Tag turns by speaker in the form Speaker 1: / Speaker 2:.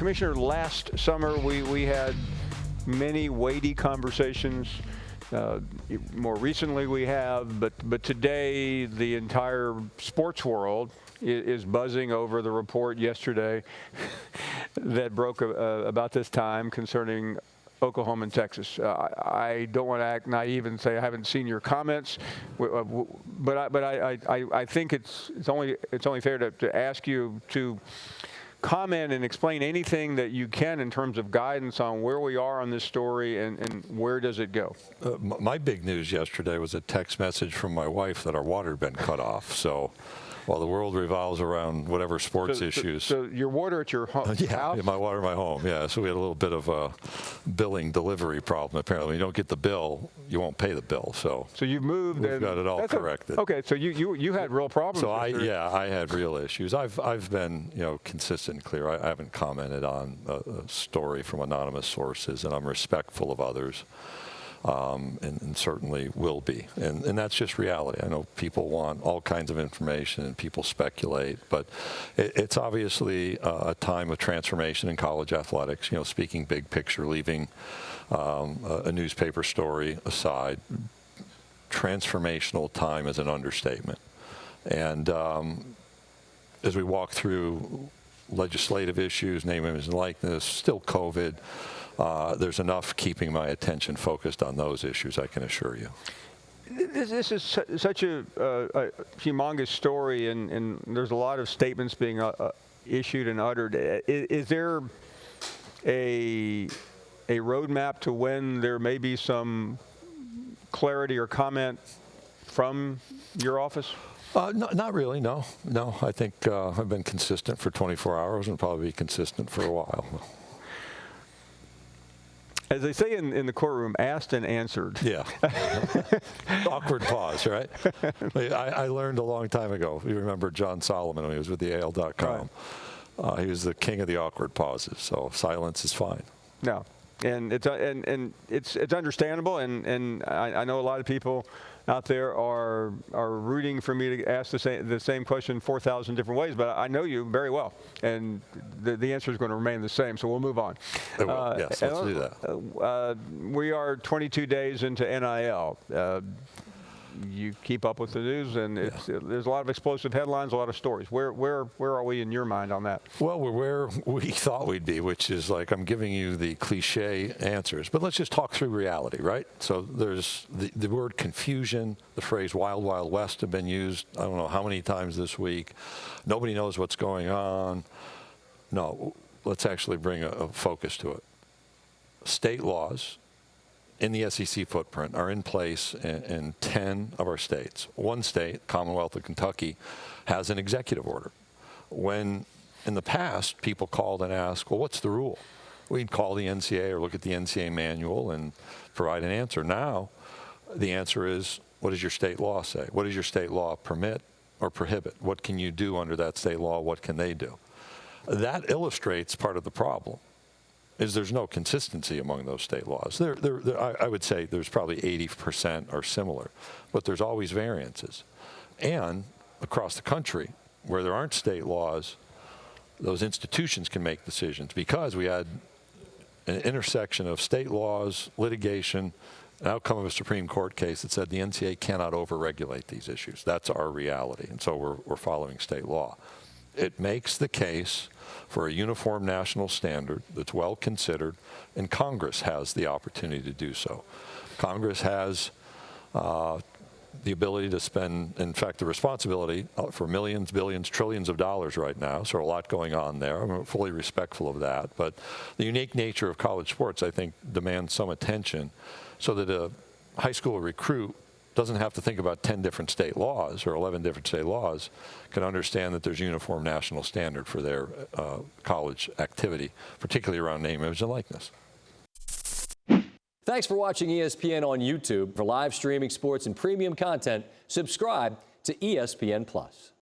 Speaker 1: Commissioner, last summer we had many weighty conversations. More recently we have, but today the entire sports world is buzzing over the report yesterday that broke about this time concerning Oklahoma and Texas. I don't want to act naive and say I haven't seen your comments, but I think it's only fair to ask you to comment and explain anything that you can in terms of guidance on where we are on this story and where does it go.
Speaker 2: My big news yesterday was a text message from my wife that our water had been cut off. So while the world revolves around whatever sports issues.
Speaker 1: So your water at your home?
Speaker 2: Yeah, my water in my home, yeah. So we had a little bit of a billing delivery problem. Apparently, when you don't get the bill, you won't pay the bill. So
Speaker 1: you've moved.
Speaker 2: We've got it all corrected.
Speaker 1: Okay, so you had real problems.
Speaker 2: So I had real issues. I've been consistent and clear. I haven't commented on a story from anonymous sources, and I'm respectful of others. And certainly will be. And that's just reality. I know people want all kinds of information and people speculate, but it's obviously a time of transformation in college athletics. Speaking big picture, leaving a newspaper story aside, transformational time is an understatement. And as we walk through legislative issues, name, image, and likeness, still COVID, there's enough keeping my attention focused on those issues, I can assure you.
Speaker 1: This is such a humongous story, and there's a lot of statements being issued and uttered. Is there a roadmap to when there may be some clarity or comment from your office?
Speaker 2: Not really, no. I think I've been consistent for 24 hours and probably be consistent for a while.
Speaker 1: As they say in the courtroom, asked and answered.
Speaker 2: Yeah. Awkward pause, right? I learned a long time ago. You remember John Solomon when he was with the AL.com. Right. He was the king of the awkward pauses, so silence is fine.
Speaker 1: No. And it's understandable, and I know a lot of people out there are rooting for me to ask the same question 4,000 different ways, but I know you very well, and the answer is going to remain the same. So we'll move on.
Speaker 2: Yes, let's do that.
Speaker 1: We are 22 days into NIL. You keep up with the news, and there's a lot of explosive headlines, a lot of stories. Where are we in your mind on that?
Speaker 2: Well, we're where we thought we'd be, which is like I'm giving you the cliche answers. But let's just talk through reality, right? So there's the word confusion, the phrase wild, wild west have been used I don't know how many times this week. Nobody knows what's going on. No, let's actually bring a focus to it. State laws in the SEC footprint are in place in 10 of our states. One state, Commonwealth of Kentucky, has an executive order. When in the past people called and asked, well, what's the rule? We'd call the NCAA or look at the NCAA manual and provide an answer. Now the answer is, what does your state law say? What does your state law permit or prohibit? What can you do under that state law? What can they do? That illustrates part of the problem. Is there's no consistency among those state laws. I would say there's probably 80% are similar, but there's always variances. And across the country, where there aren't state laws, those institutions can make decisions because we had an intersection of state laws, litigation, an outcome of a Supreme Court case that said the NCAA cannot overregulate these issues. That's our reality, and so we're following state law. It makes the case for a uniform national standard that's well considered, and Congress has the opportunity to do so. Congress has the ability to spend, in fact, the responsibility for millions, billions, trillions of dollars right now, so a lot going on there. I'm fully respectful of that, but the unique nature of college sports, I think, demands some attention so that a high school recruit doesn't have to think about 10 different state laws or 11 different state laws, can understand that there's a uniform national standard for their college activity, particularly around name, image, and likeness.
Speaker 3: Thanks for watching ESPN on YouTube. For live streaming sports and premium content, subscribe to ESPN+.